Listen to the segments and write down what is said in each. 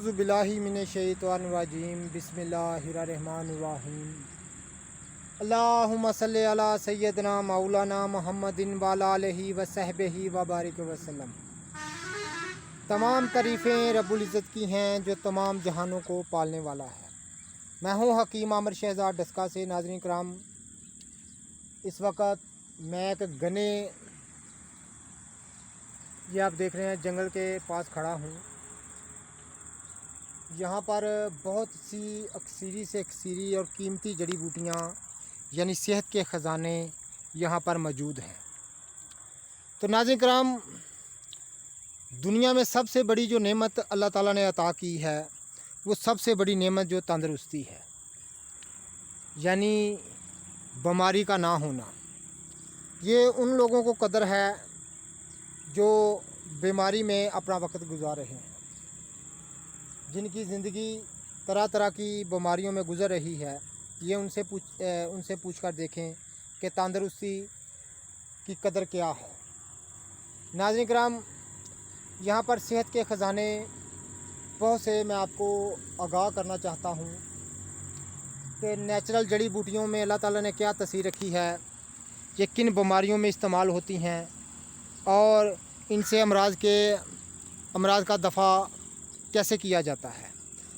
औज़ु बिल्लाहि मिनश शैतानिर रजीम बिस्मिल्लाहिर्रहमानिर्रहीम अल्लाहुम्मा सल्लि अला सय्यदना मौलाना मुहम्मदिन व अला आलिहि व सहबिहि व बारिक वसल्लम। तमाम तारीफ़ें रब्बुल इज़्ज़त की हैं जो तमाम जहानों को पालने वाला है। मैं हूँ हकीम आमिर शहज़ाद डस्का से। नाज़रीन कराम, इस वक्त मैं एक घने, ये आप देख रहे हैं, जंगल के पास खड़ा हूँ। यहाँ पर बहुत सी अक्सीरी से अक्सीरी और कीमती जड़ी बूटियाँ यानी सेहत के ख़जाने यहाँ पर मौजूद हैं। तो नाज़रीन कराम, दुनिया में सबसे बड़ी जो नेमत अल्लाह ताला ने अता की है वो सबसे बड़ी नेमत जो तंदुरुस्ती है, यानी बीमारी का ना होना। ये उन लोगों को कदर है जो बीमारी में अपना वक्त गुजार रहे हैं, जिनकी ज़िंदगी तरह तरह की बीमारियों में गुज़र रही है। ये उनसे पूछ कर देखें कि तंदुरुस्ती की कदर क्या है। नाज़रीन कराम, यहाँ पर सेहत के ख़जाने बहुत से मैं आपको आगाह करना चाहता हूँ कि नेचुरल जड़ी बूटियों में अल्लाह ताला ने क्या तसीर रखी है, ये किन बीमारियों में इस्तेमाल होती हैं और इनसे अमराज का दफ़ा कैसे किया जाता है।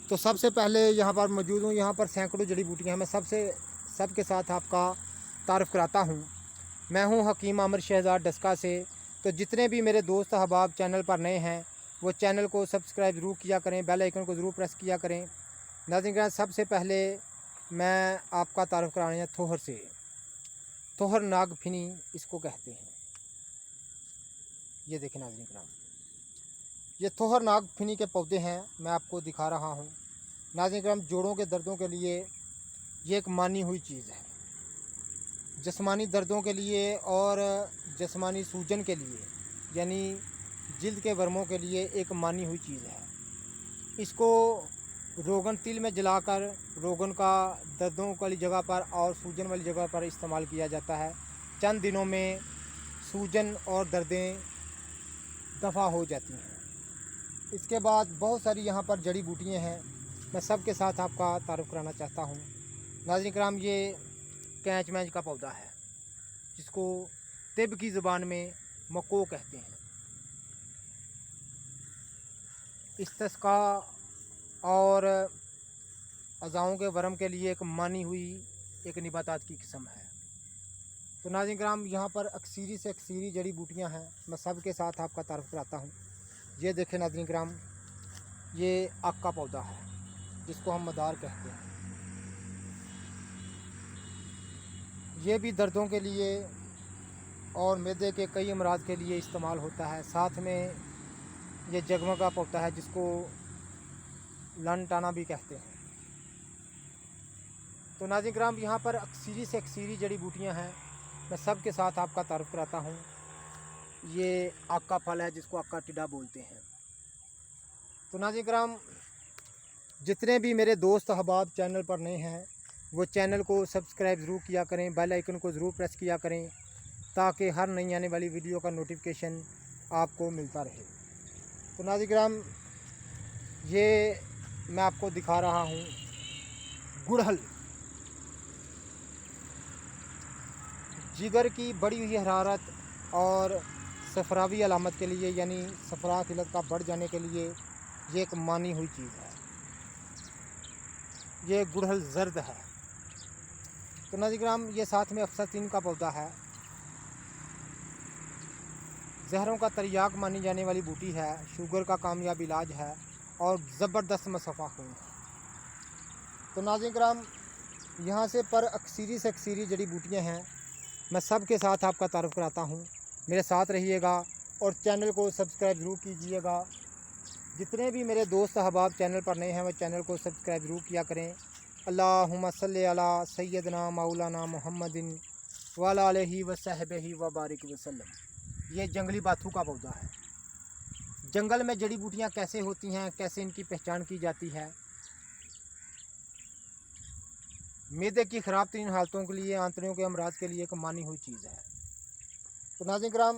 तो सबसे पहले यहाँ पर मौजूद हूँ। यहाँ पर सैकड़ों जड़ी बूटियाँ हैं। मैं सबके साथ आपका तारुफ़ कराता हूँ। मैं हूँ हकीम आमिर शहज़ाद डस्का से। तो जितने भी मेरे दोस्त अहबाब चैनल पर नए हैं वो चैनल को सब्सक्राइब ज़रूर किया करें, बेल आइकन को ज़रूर प्रेस किया करें। नाज़रीन, सबसे पहले मैं आपका तारुफ़ कराने हैं थोहर से। थोहर नागफनी इसको कहते हैं। ये देखें नाज़रीन कराम, ये थोहर नागफनी के पौधे हैं, मैं आपको दिखा रहा हूँ। नाज़रीन कराम, जोड़ों के दर्दों के लिए ये एक मानी हुई चीज़ है। जिस्मानी दर्दों के लिए और जिस्मानी सूजन के लिए, यानी जिल्द के वर्मों के लिए एक मानी हुई चीज़ है। इसको रोगन तिल में जलाकर रोगन का दर्दों वाली जगह पर और सूजन वाली जगह पर इस्तेमाल किया जाता है। चंद दिनों में सूजन और दर्दें दफ़ा हो जाती हैं। इसके बाद बहुत सारी यहाँ पर जड़ी बूटियाँ हैं, मैं सब के साथ आपका तारुफ़ कराना चाहता हूँ। नाज़रीन कराम, ये कैंच मैच का पौधा है जिसको तिब की ज़ुबान में मको कहते हैं। इस्तिस्का और अज़ाओं के वर्म के लिए एक मानी हुई एक निबातात की किस्म है। तो नाज़रीन कराम, यहाँ पर अक्सीरी से अक्सीरी जड़ी बूटियाँ हैं, मैं सब के साथ आपका तारुफ़ कराता हूँ। ये देखें नाज़रीन कराम, ये आक का पौधा है जिसको हम मदार कहते हैं। ये भी दर्दों के लिए और मैदे के कई अमराज के लिए इस्तेमाल होता है। साथ में ये जगमग का पौधा है जिसको लन टाना भी कहते हैं। तो नाज़रीन कराम, यहाँ पर अक्सीरी से अक्सीरी जड़ी बूटियाँ हैं, मैं सब के साथ आपका तारुफ़ कराता हूँ। ये आक का फल है जिसको आक का टिड्डा बोलते हैं। तो नाज़रीन कराम, जितने भी मेरे दोस्त अहबाब चैनल पर नए हैं वो चैनल को सब्सक्राइब ज़रूर किया करें, बेल आइकन को ज़रूर प्रेस किया करें ताकि हर नई आने वाली वीडियो का नोटिफिकेशन आपको मिलता रहे। तो नाज़रीन कराम, ये मैं आपको दिखा रहा हूँ गुड़हल। जिगर की बढ़ी हुई हरारत और सफरावी अलामत के लिए, यानी सफरा खिलत का बढ़ जाने के लिए ये एक मानी हुई चीज़ है। ये गुड़हल जर्द है। तो नाज़रीन कराम, ये साथ में अफसातीन का पौधा है। जहरों का तरियाक मानी जाने वाली बूटी है, शुगर का कामयाब इलाज है और ज़बरदस्त मसफ़ा खून है। तो नाज़रीन कराम, यहाँ से पर अक्सीरी से अक्सीरी जड़ी बूटियाँ हैं, मैं सब के साथ आपका तारुफ़ कराता हूँ। मेरे साथ रहिएगा और चैनल को सब्सक्राइब ज़रूर कीजिएगा। जितने भी मेरे दोस्त अहबाब चैनल पर नए हैं वो चैनल को सब्सक्राइब ज़रूर किया करें। अल्लाहुम्मा सल्लि अला सय्यदना मौलाना मुहम्मदिन व अला आलिहि व सहबिहि व बारिक वसल्लम। ये जंगली बाथू का पौधा है। जंगल में जड़ी बूटियाँ कैसे होती हैं, कैसे इनकी पहचान की जाती है। मैदे की ख़राब तरीन हालतों के लिए, आंतड़ियों के अमराज के लिए एक मानी हुई चीज़ है। तो नाज़रीन कराम,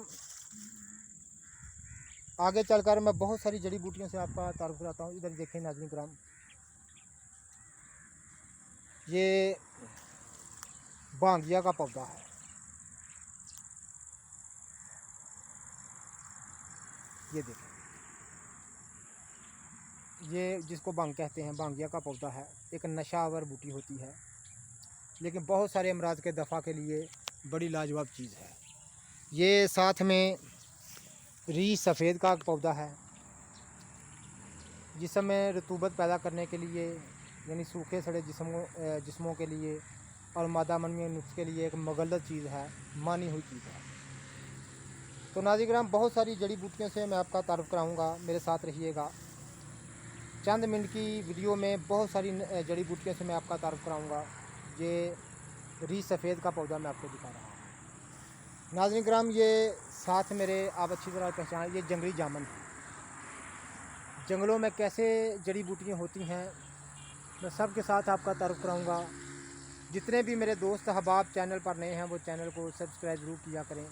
आगे चलकर मैं बहुत सारी जड़ी बूटियों से आपका तारुफ कराता हूँ। इधर देखें नाज़रीन किराम, ये बांगिया का पौधा है। ये देखें, ये जिसको भांग कहते हैं, भांगिया का पौधा है। एक नशावर बूटी होती है, लेकिन बहुत सारे अमराज के दफ़ा के लिए बड़ी लाजवाब चीज़ है। ये साथ में री सफ़ेद का पौधा है, जिसमें रतूबत पैदा करने के लिए, यानी सूखे सड़े जिस्मों के लिए और मादा मनवी नुस्खे के लिए एक मुगल्लद चीज़ है, मानी हुई चीज़ है। तो नाज़रीन किराम, बहुत सारी जड़ी बूटियों से मैं आपका तारुफ कराऊंगा, मेरे साथ रहिएगा। चंद मिनट की वीडियो में बहुत सारी जड़ी बूटियों से मैं आपका तारुफ कराऊंगा। ये री सफ़ेद का पौधा मैं आपको दिखा रहा हूँ। नाज़रीन किराम, ये साथ मेरे आप अच्छी तरह पहचान, ये जंगली जामुन है। जंगलों में कैसे जड़ी बूटियाँ होती हैं, मैं सब के साथ आपका तारुफ कराऊंगा। जितने भी मेरे दोस्त अहबाब चैनल पर नए हैं, वो चैनल को सब्सक्राइब ज़रूर किया करें।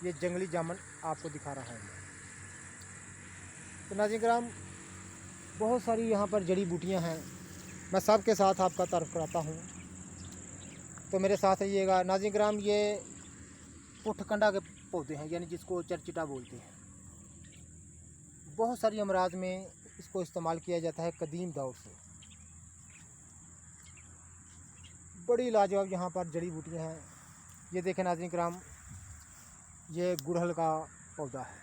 ये जंगली जामुन आपको दिखा रहा हूँ। तो नाज़रीन किराम, बहुत सारी यहाँ पर जड़ी बूटियाँ हैं, मैं सब के साथ आपका तारुफ कराता हूँ, तो मेरे साथ रहिएगा। नाज़रीन किराम, ये पुठकंडा के पौधे हैं, यानी जिसको चरचिटा बोलते हैं। बहुत सारी अमराज में इसको इस्तेमाल किया जाता है कदीम दौर से। बड़ी लाजवाब यहाँ पर जड़ी बूटियाँ हैं। ये देखें नाज़रीन किराम, ये गुड़हल का पौधा है।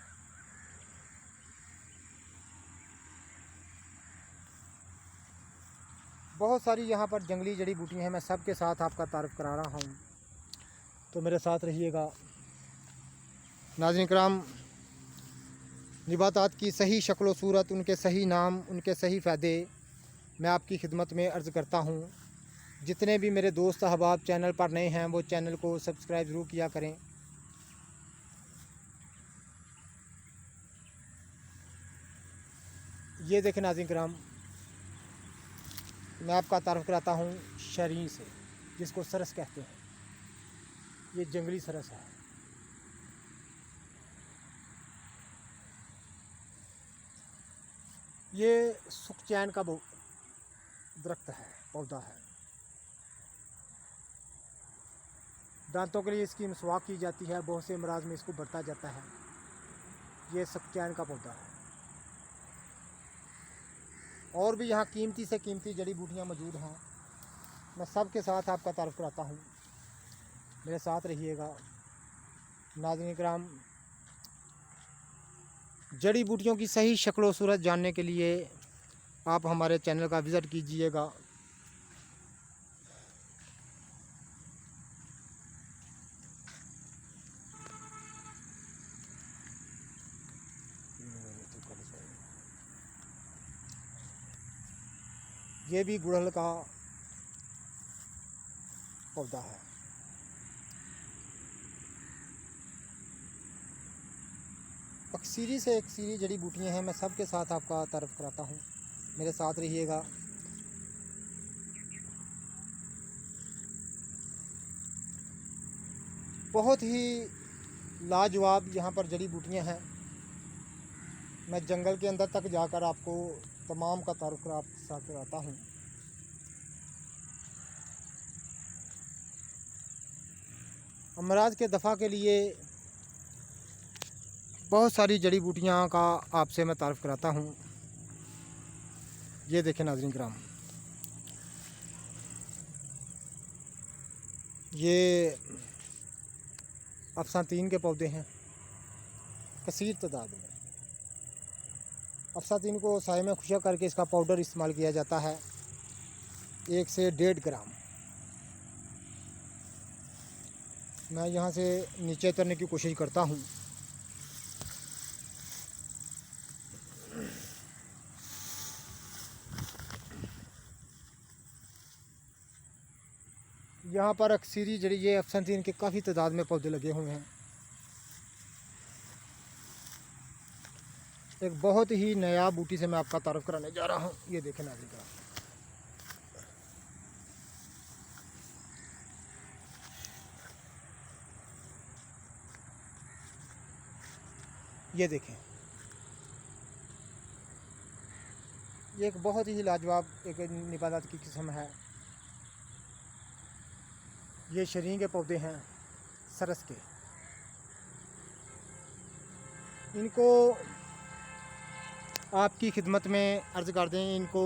बहुत सारी यहाँ पर जंगली जड़ी बूटियाँ हैं, मैं सब के साथ आपका तारुफ करा रहा हूँ, तो मेरे साथ रहिएगा। नाज़रीन किराम, निबातात की सही शक्ल व सूरत, उनके सही नाम, उनके सही फ़ायदे मैं आपकी खिदमत में अर्ज़ करता हूँ। जितने भी मेरे दोस्त अहबाब चैनल पर नए हैं, वो चैनल को सब्सक्राइब ज़रूर किया करें। ये देखें नाज़रीन किराम, मैं आपका तारुफ कराता हूँ शरीर से, जिसको सरस कहते हैं। ये जंगली सरस है। ये सुखचैन का दरख्त है, पौधा है। दांतों के लिए इसकी मसवाक की जाती है, बहुत से अमराज में इसको बरता जाता है। ये सुखचैन का पौधा है। और भी यहाँ कीमती से कीमती जड़ी बूटियाँ मौजूद हैं, मैं सब के साथ आपका तारुफ कराता हूँ, मेरे साथ रहिएगा। नाज़रीन किराम, जड़ी बूटियों की सही शक्ल व सूरत जानने के लिए आप हमारे चैनल का विज़िट कीजिएगा। ये भी गुड़हल का पौधा है। अक्सीरी से अक्सीरी जड़ी बूटियाँ हैं, मैं सब के साथ आपका तारुफ कराता हूँ, मेरे साथ रहिएगा। बहुत ही लाजवाब यहाँ पर जड़ी बूटियाँ हैं। मैं जंगल के अंदर तक जाकर आपको तमाम का तारुफ कराता हूँ। अमराज के दफ़ा के लिए बहुत सारी जड़ी बूटियाँ का आपसे मैं तारुफ कराता हूँ। ये देखें नाज़रीन किराम, ये अफसातीन के पौधे हैं कसीर तादाद में। अफसातीन को साए में खुशक करके इसका पाउडर इस्तेमाल किया जाता है, 1 से 1.5 ग्राम। मैं यहाँ से नीचे उतरने की कोशिश करता हूँ। यहाँ पर अक्सीरी जड़ी, ये अफसातीन के काफ़ी तादाद में पौधे लगे हुए हैं। एक बहुत ही नया बूटी से मैं आपका तारुफ कराने जा रहा हूँ। ये देखें नाज़रीन किराम, ये देखें, ये एक बहुत ही लाजवाब एक नबातात की किस्म है। ये शरीं के पौधे हैं सरस के। इनको आपकी खिदमत में अर्ज़ कर दें, इनको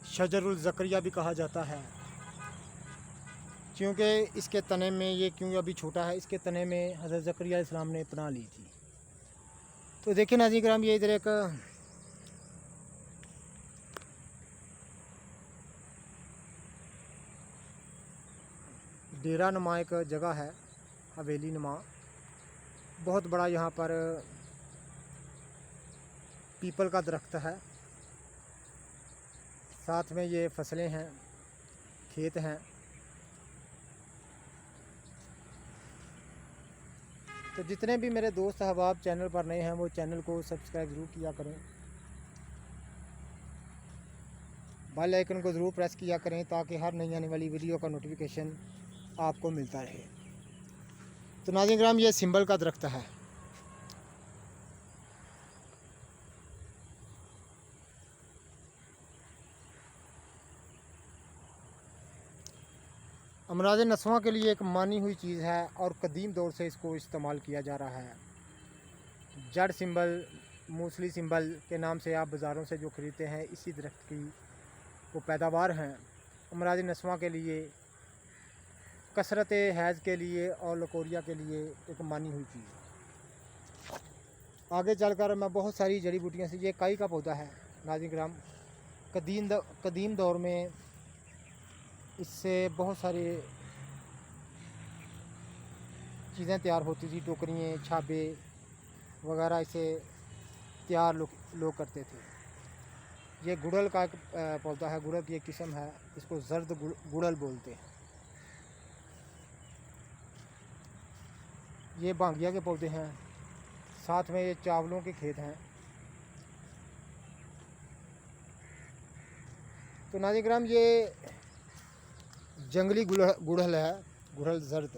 शजरुल ज़करिया भी कहा जाता है, क्योंकि इसके तने में, ये क्यों अभी छोटा है, इसके तने में हज़रत ज़करिया अलैहिस्सलाम ने पनाह ली थी। तो देखिए नाज़रीन किराम, ये इधर एक डेरा नुमा एक जगह है, हवेली नुमा, बहुत बड़ा यहाँ पर पीपल का दरख्त है। साथ में ये फसलें हैं, खेत हैं। तो जितने भी मेरे दोस्त अहबाब चैनल पर नए हैं वो चैनल को सब्सक्राइब ज़रूर किया करें, बेल आइकन को ज़रूर प्रेस किया करें ताकि हर नई आने वाली वीडियो का नोटिफिकेशन आपको मिलता रहे। तो नाज़रीन किराम, ये सिंबल का दरख्त है। अमराज नस्वां के लिए एक मानी हुई चीज़ है और कदीम दौर से इसको इस्तेमाल किया जा रहा है। जड़ सिंबल, मूसली सिंबल के नाम से आप बाज़ारों से जो ख़रीदते हैं, इसी दरख्त की वो पैदावार हैं। अमराज नस्वां के लिए, कसरत हैज़ के लिए और लकोरिया के लिए एक मानी हुई चीज़। आगे चलकर मैं बहुत सारी जड़ी बूटियाँ से, ये काई का पौधा है नाज़रीन किराम। कदीम दौर में इससे बहुत सारी चीज़ें तैयार होती थी, टोकरियाँ, छाबे वगैरह इसे तैयार लोग करते थे। ये गुड़हल का एक पौधा है, गुड़हल की एक किस्म है, इसको जर्द गुड़हल बोलते हैं। ये बांगिया के पौधे हैं, साथ में ये चावलों के खेत हैं। तो नाज़रीन किराम, ये जंगली गुड़हल है, गुड़हल जर्द।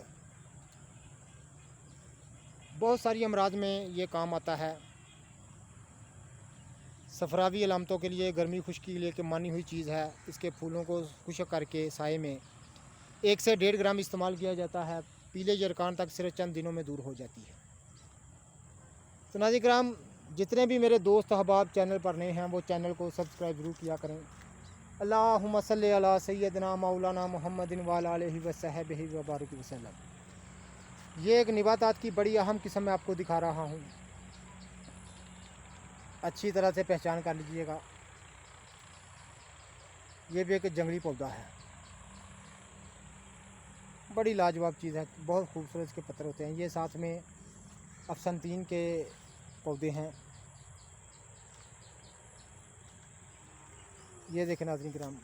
बहुत सारी अमराज में ये काम आता है। सफरावी अलामतों के लिए, गर्मी खुश्की के लिए कि मानी हुई चीज़ है। इसके फूलों को खुश्क करके साए में 1 से 1.5 ग्राम इस्तेमाल किया जाता है। पीले जरकान तक सिर्फ चंद दिनों में दूर हो जाती है। तो नाज़रीन किराम, जितने भी मेरे दोस्त अहबाब चैनल पर नए हैं वो चैनल को सब्सक्राइब ज़रूर किया करें। अल्लाहुम्मा सल्ली अला सय्यदना मौलाना मुहम्मदिन व अला आलिहि व सहबिहि व बारिक वसल्लम। ये एक नबातात की बड़ी अहम किस्म मैं आपको दिखा रहा हूँ, अच्छी तरह से पहचान कर लीजिएगा। ये भी एक जंगली पौधा है, बड़ी लाजवाब चीज़ है, बहुत खूबसूरत इसके पत्थर होते हैं। ये साथ में अफसनतीन के पौधे हैं। ये देखें नाज़रीन किराम,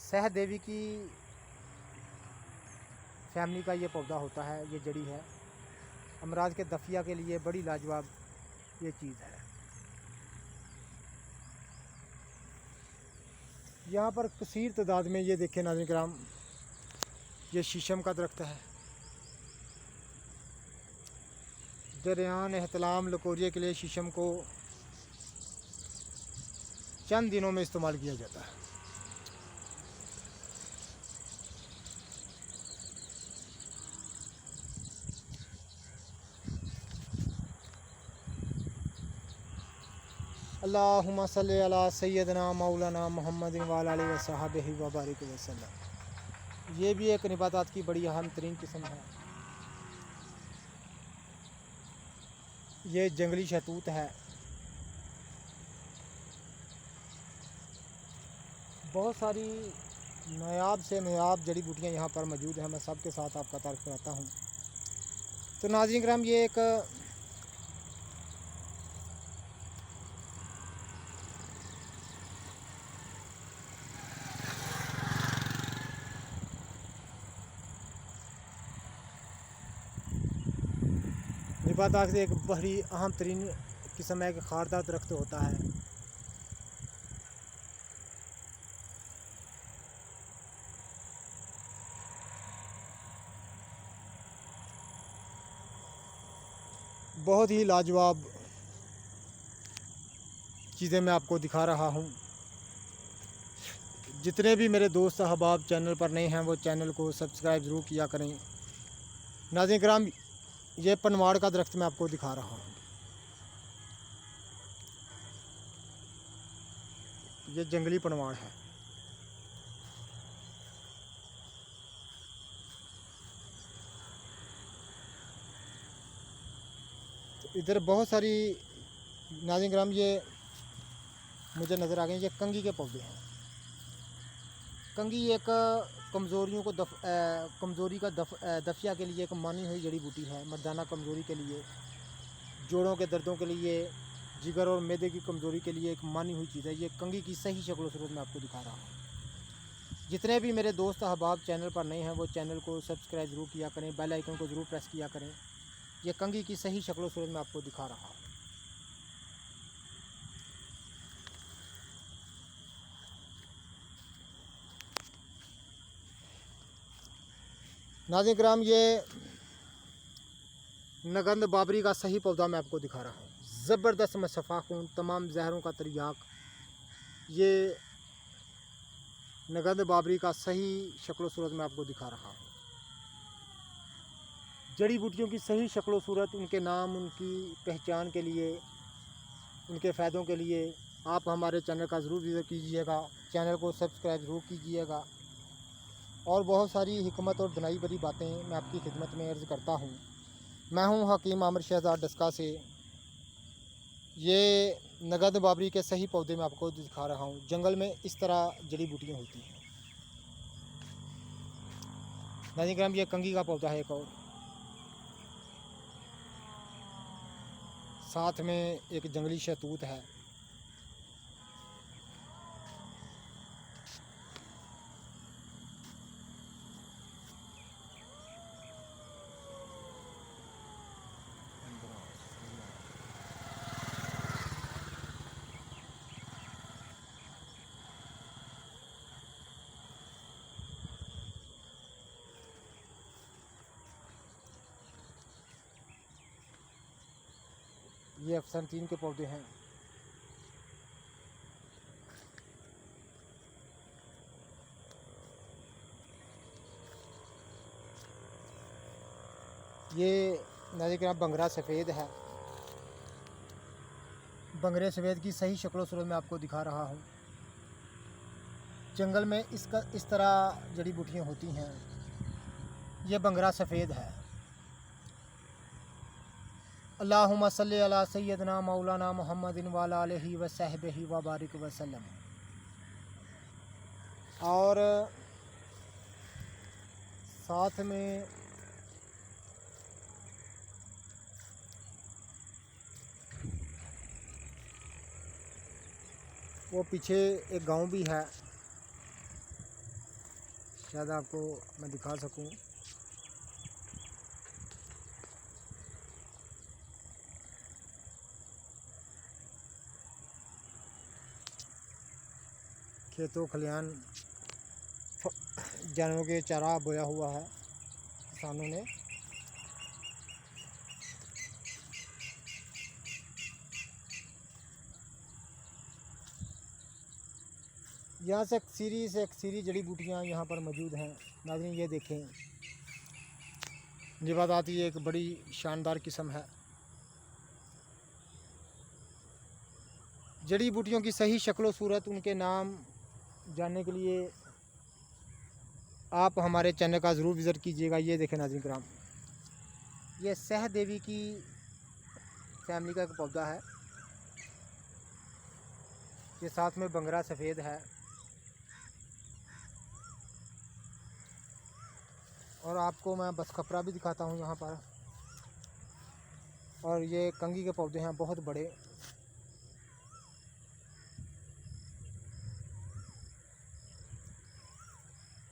सहदेवी की फैमिली का ये पौधा होता है, ये जड़ी है। अमराज के दफिया के लिए बड़ी लाजवाब ये चीज़ है। यहाँ पर कसीर तादाद में ये देखें नाज़रीन किराम, ये शीशम का दरख्त है। जरियान एहतलाम लकोरिया के लिए शीशम को चंद दिनों में इस्तेमाल किया जाता है। अल्लाहुम्मा सल्ली अला सय्यदना मौलाना मुहम्मदिन व अला आलिहि व सहबिहि व बारिक वसल्लम। ये भी एक नबातात की बड़ी अहम तरीन किस्म है। ये जंगली शहतूत है। बहुत सारी नायाब से नायाब जड़ी बूटियाँ यहाँ पर मौजूद हैं। मैं सबके साथ आपका तारुफ कराता हूँ। तो नाज़रीन किराम, ये एक नबातात से एक बड़ी अहम तरीन किस्म है कि खारदार दरख्त होता है। बहुत ही लाजवाब चीज़ें मैं आपको दिखा रहा हूँ। जितने भी मेरे दोस्त अहबाब चैनल पर नए हैं वो चैनल को सब्सक्राइब ज़रूर किया करें। नाज़रीन किराम, ये पनवाड़ का दरख्त मैं आपको दिखा रहा हूँ। ये जंगली पनवाड़ है। तो इधर बहुत सारी नाज़रीन किराम ये मुझे नज़र आ गए, ये कंगी के पौधे हैं। कंगी एक कमज़ोरियों को कमज़ोरी का दफिया के लिए एक मानी हुई जड़ी बूटी है। मर्दाना कमज़ोरी के लिए, जोड़ों के दर्दों के लिए, जिगर और मैदे की कमज़ोरी के लिए एक मानी हुई चीज़ है। ये कंगी की सही शक्ल सूरत मैं आपको दिखा रहा हूँ। जितने भी मेरे दोस्त अहबाब चैनल पर नए हैं वो चैनल को सब्सक्राइब ज़रूर किया करें, बेल आइकन को ज़रूर प्रेस किया करें। ये कंगी की सही शक्ल सूरत मैं आपको दिखा रहा हूँ। नाज़रीन किराम, ये नगंद बाबरी का सही पौधा मैं आपको दिखा रहा हूँ। ज़बरदस्त में शफाखून, तमाम जहरों का तरियाक, ये नगंद बाबरी का सही शक्ल सूरत मैं आपको दिखा रहा हूँ। जड़ी बूटियों की सही शक्ल सूरत, उनके नाम, उनकी पहचान के लिए, उनके फ़ायदों के लिए आप हमारे चैनल का ज़रूर विज़िट कीजिएगा, चैनल को सब्सक्राइब ज़रूर कीजिएगा। और बहुत सारी हिकमत और दनाई भरी बातें मैं आपकी खिदमत में अर्ज़ करता हूँ। मैं हूँ हकीम आमिर शहजाद डस्का से। ये नगंद बाबरी के सही पौधे मैं आपको दिखा रहा हूँ। जंगल में इस तरह जड़ी बूटियाँ होती हैं। नाज़रीन किराम, ये कंगी का पौधा है एक और, साथ में एक जंगली शहतूत है। ये अफसनतीन के पौधे हैं। ये नाज़रीन किराम बंगरा सफ़ेद है। बंगरे सफ़ेद की सही शक्ल सूरत मैं आपको दिखा रहा हूँ। जंगल में इस तरह जड़ी बूटियाँ होती हैं। ये बंगरा सफ़ेद है। अल्लाहुम्मा सल्ली अला सय्यदना मौलाना मुहम्मदिन व अला आलिहि व सहबिहि व बारिक वसल्लम। और साथ में वो पीछे एक गांव भी है, शायद आपको मैं दिखा सकूं। खेतों खलियान जानवरों के चारा बोया हुआ है किसानों ने। यहाँ से अक्सीरी जड़ी बूटियाँ यहाँ पर मौजूद हैं। नाज़रीन, ये देखें, नबाताती एक बड़ी शानदार किस्म है। जड़ी बूटियों की सही शक्ल सूरत, उनके नाम जानने के लिए आप हमारे चैनल का ज़रूर विज़िट कीजिएगा। ये देखें नाज़रीन किराम, ये सहदेवी की फैमिली का एक पौधा है। ये साथ में बंगरा सफ़ेद है। और आपको मैं बस खपरा भी दिखाता हूँ यहाँ पर। और ये कंगी के पौधे हैं, बहुत बड़े।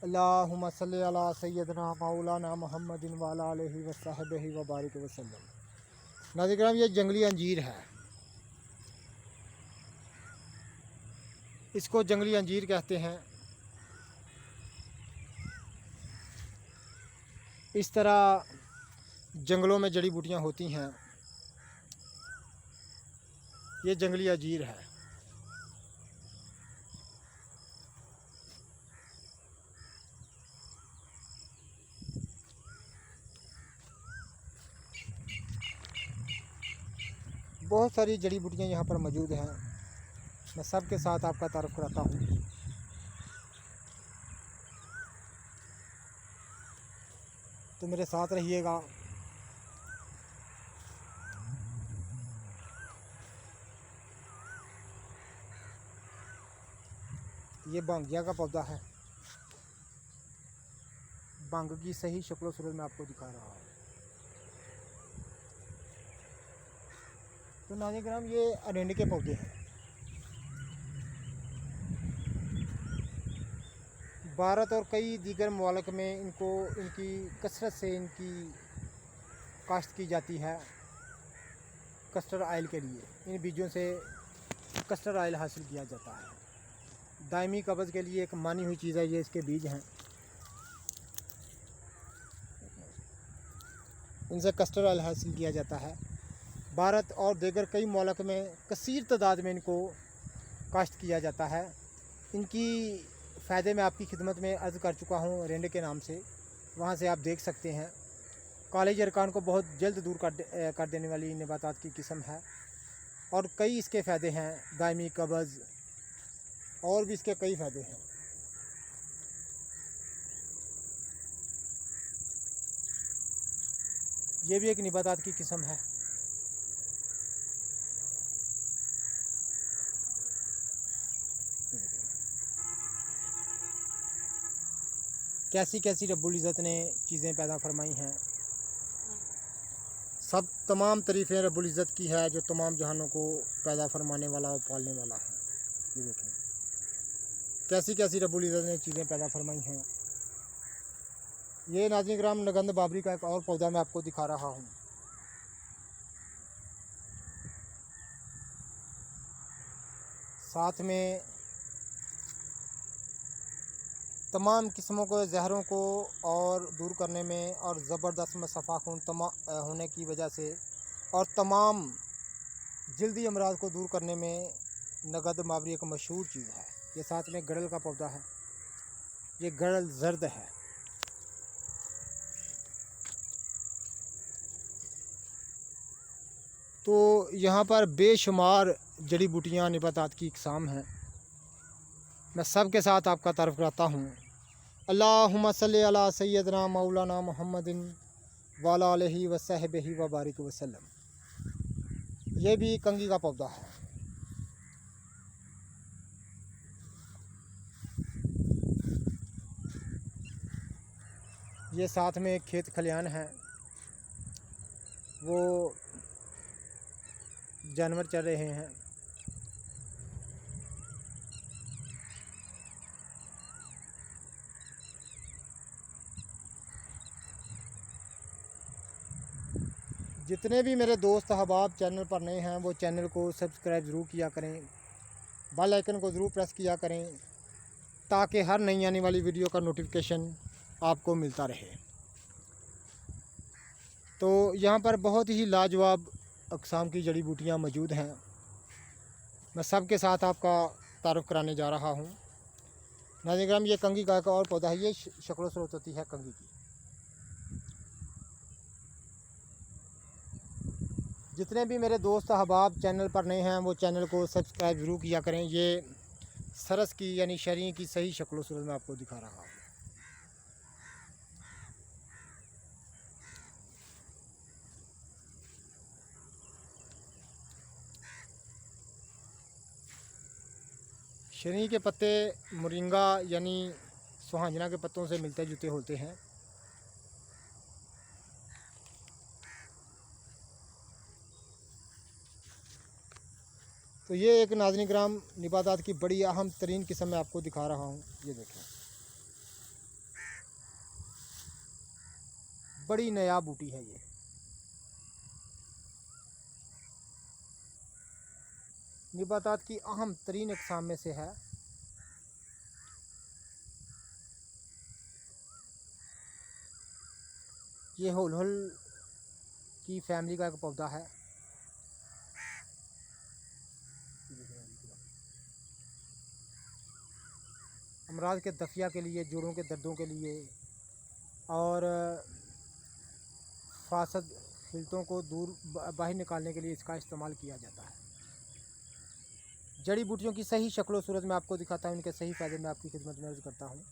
अल्लाहुम्मा सल्ली अला सय्यदना मौलाना मुहम्मदिन व अला आलिहि व सहबिहि व बारिक वसल्लम। नाज़रीन किराम, ये जंगली अंजीर है। इसको जंगली अंजीर कहते हैं। इस तरह जंगलों में जड़ी बूटियाँ होती हैं। ये जंगली अंजीर है। बहुत सारी जड़ी बूटियाँ यहाँ पर मौजूद हैं। मैं सब के साथ आपका तारुफ कराता हूँ। तो मेरे साथ रहिएगा। ये बांगिया का पौधा है। बांग की सही शक्ल सूरत मैं आपको दिखा रहा हूँ। तो नाज़रीन किराम, ये अरंडी के पौधे हैं। भारत और कई दीगर ममालिक में इनकी कसरत से इनकी काश्त की जाती है कस्टर्ड ऑयल के लिए। इन बीजों से कस्टर्ड ऑयल हासिल किया जाता है। दायमी कब्ज़ के लिए एक मानी हुई चीज़ है, ये इसके बीज हैं। इनसे कस्टर्ड ऑयल हासिल किया जाता है। भारत और दीगर कई ममालिक में कसीर तादाद में इनको काश्त किया जाता है। इनकी फ़ायदे मैं आपकी खिदमत में अर्ज़ कर चुका हूँ अरंडी के नाम से। वहाँ से आप देख सकते हैं। काले जरकान को बहुत जल्द दूर कर देने वाली नबातात की किस्म है और कई इसके फ़ायदे हैं। दायमी कब्ज़ और भी इसके कई फ़ायदे हैं। ये भी एक नबातात की किस्म है। कैसी कैसी रब्बुल इज़्ज़त ने चीज़ें पैदा फरमाई हैं। सब तमाम तारीफ़ें रब्बुल इज़्ज़त की है जो तमाम जहानों को पैदा फरमाने वाला और पालने वाला है। ये देखें कैसी कैसी रब्बुल इज़्ज़त ने चीज़ें पैदा फरमाई हैं। ये नाज़रीन किराम नगंद बाबरी का एक और पौधा मैं आपको दिखा रहा हूँ। साथ में तमाम किस्मों के जहरों को और दूर करने में और ज़बरदस्त में सफ़ा खून होने की वजह से और तमाम जल्दी अमराज को दूर करने में नगद बाबरी एक मशहूर चीज़ है। ये साथ में गड़ल का पौधा है। ये गड़ल जर्द है। तो यहाँ पर बेशुमार जड़ी बूटियाँ नबातात की इकसाम हैं। मैं सब के साथ आपका तारुफ कराता हूँ। अल्लाहुम्मा सल्ली अला सय्यदना मौलाना मुहम्मदिन वाला अलैहि व सहबिही व बारिक वसल्लम। ये भी कंगी का पौधा है। ये साथ में एक खेत खलियान है, वो जानवर चल रहे हैं। जितने भी मेरे दोस्त अहबाब चैनल पर नए हैं वो चैनल को सब्सक्राइब ज़रूर किया करें, बेल आइकन को ज़रूर प्रेस किया करें ताकि हर नई आने वाली वीडियो का नोटिफिकेशन आपको मिलता रहे। तो यहाँ पर बहुत ही लाजवाब अक़साम की जड़ी बूटियाँ मौजूद हैं। मैं सब के साथ आपका तारुफ कराने जा रहा हूँ। नाज़रीन किराम, ये कंगी का और पौधा है। ये शक्ल सूरत होती है कंगी की। जितने भी मेरे दोस्त अहबाब चैनल पर नए हैं वो चैनल को सब्सक्राइब ज़रूर किया करें। ये सरस की यानी शरीय की सही शक्ल सूरत में आपको दिखा रहा हूँ। शरीय के पत्ते मोरिंगा यानी सुहांजना के पत्तों से मिलते जुलते होते हैं। तो ये एक नाज़रीन किराम नबातात की बड़ी अहम तरीन किस्म मैं आपको दिखा रहा हूँ। ये देखें, बड़ी नया बूटी है। ये नबातात की अहम तरीन अक़साम में से है। ये हुल की फैमिली का एक पौधा है। अमराज के दफिया के लिए, जोड़ों के दर्दों के लिए और फासद फिल्टरों को दूर बाहर निकालने के लिए इसका इस्तेमाल किया जाता है। जड़ी बूटियों की सही शक्ल व सूरत मैं आपको दिखाता हूँ, इनके सही फ़ायदे मैं आपकी खिदमत में अर्ज़ करता हूँ।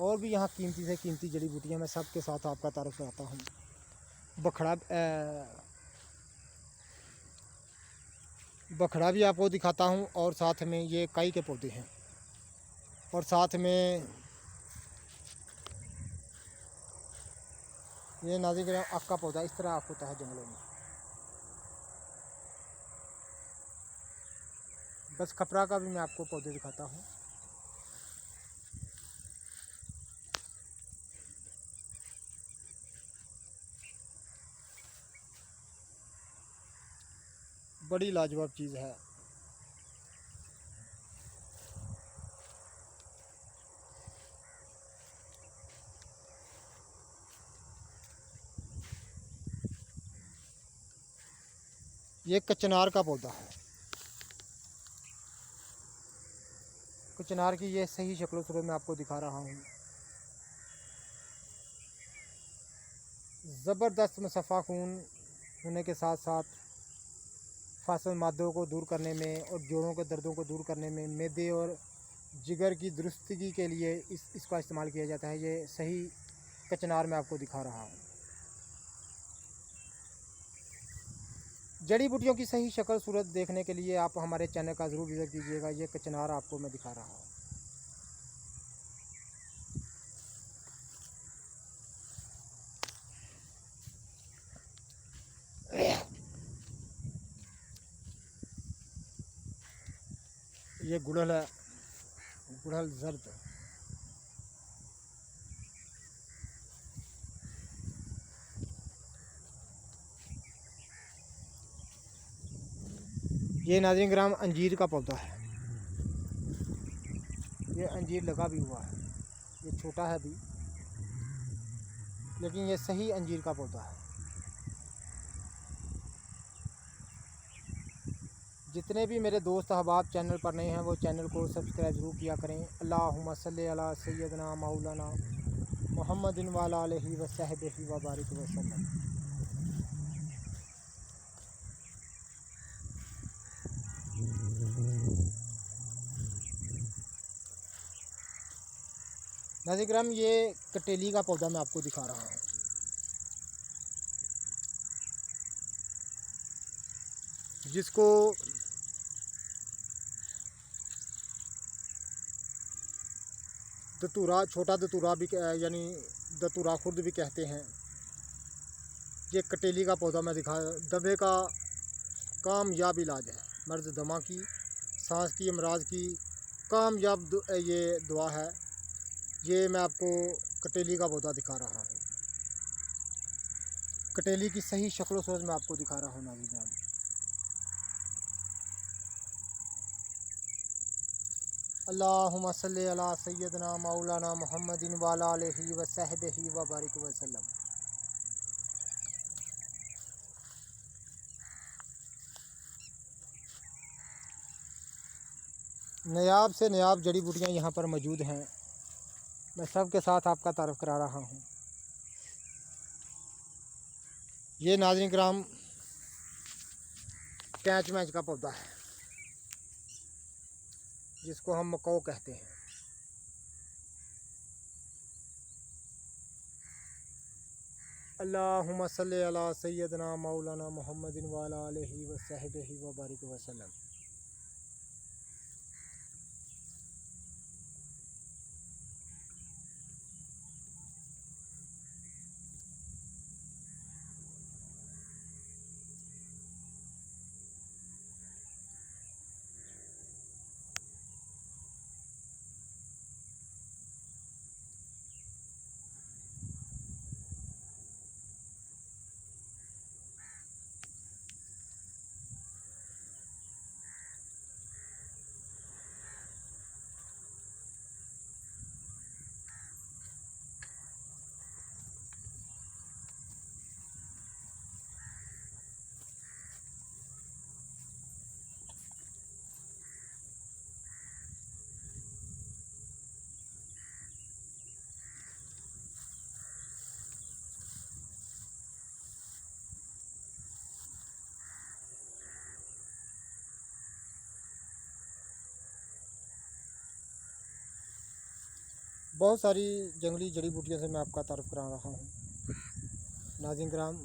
और भी यहाँ कीमती से कीमती जड़ी बूटियाँ मैं सब के साथ आपका तारुफ कराता हूँ। बखड़ा भी आपको दिखाता हूँ, और साथ में ये काई के पौधे हैं, और साथ में ये नाज़रीन आक का पौधा इस तरह आक होता है जंगलों में। बस खपरा का भी मैं आपको पौधे दिखाता हूँ। बड़ी लाजवाब चीज़ है। ये कचनार का पौधा है। कचनार की ये सही शक्ल सूरत मैं आपको दिखा रहा हूँ। ज़बरदस्त मुसफ़ा खून होने के साथ साथ फासल मादों को दूर करने में और जोड़ों के दर्दों को दूर करने में, मैदे और जिगर की दुरुस्तगी के लिए इसका इस्तेमाल किया जाता है। ये सही कचनार मैं आपको दिखा रहा हूँ। जड़ी बूटियों की सही शक्ल सूरत देखने के लिए आप हमारे चैनल का ज़रूर विज़िट कीजिएगा। ये कचनार आपको मैं दिखा रहा हूँ। ये गुड़हल है, गुड़हल जर्द। ये नाज़रीन ग्राम अंजीर का पौधा है। ये अंजीर लगा भी हुआ है, ये छोटा है भी, लेकिन ये सही अंजीर का पौधा है। जितने भी मेरे दोस्त अहबाब चैनल पर नए हैं वो चैनल को सब्सक्राइब ज़रूर किया करें। अल्लाहुम्मा सल्ली अला सय्यदना मौलाना मुहम्मदिन व अला आलिहि व सहबिहि व बारिक वसल्लम। नाज़रीन किराम, ये कटेली का पौधा मैं आपको दिखा रहा हूँ। जिसको दतूरा, छोटा दतूरा भी यानी दतूरा खुर्द भी कहते हैं। ये कटेली का पौधा मैं दिखा, दमे का कामयाब इलाज है। मर्ज़ दमा की, सांस की अमराज की कामयाब ये दुआ है। ये मैं आपको कटेली का पौधा दिखा रहा हूँ। कटेली की सही शक्ल सूरत मैं आपको दिखा रहा हूँ नाज़रीन। अल्लाहुम्मा सल्ली अला सय्यदना मौलाना मुहम्मदिन व अला आलिहि व सहबिहि व बारिक वसल्लम। नायाब से नायाब जड़ी बूटियाँ यहाँ पर मौजूद हैं। मैं सब के साथ आपका तारुफ करा रहा हूँ। ये नाज़रीन किराम कैच मैच का पौधा है, जिसको हम मकौ कहते हैं। अल्लाहुम्मा सल्ली अला सय्यदना मौलाना मुहम्मदिन व अला आलिहि व सहबिहि व बारिक वसल्लम। बहुत सारी जंगली जड़ी बूटियों से मैं आपका तारुफ करा रहा हूँ। नाज़रीन किराम,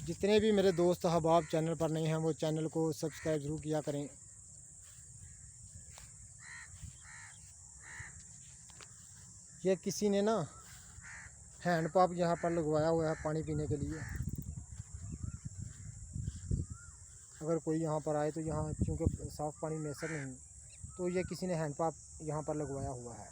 जितने भी मेरे दोस्त अहबाब चैनल पर नहीं हैं वो चैनल को सब्सक्राइब ज़रूर किया करें। ये किसी ने ना हैंड पंप यहाँ पर लगवाया हुआ है पानी पीने के लिए। अगर कोई यहाँ पर आए तो यहाँ चूँकि साफ़ पानी मैसर नहीं, तो ये किसी ने हैंड पंप यहाँ पर लगवाया हुआ है।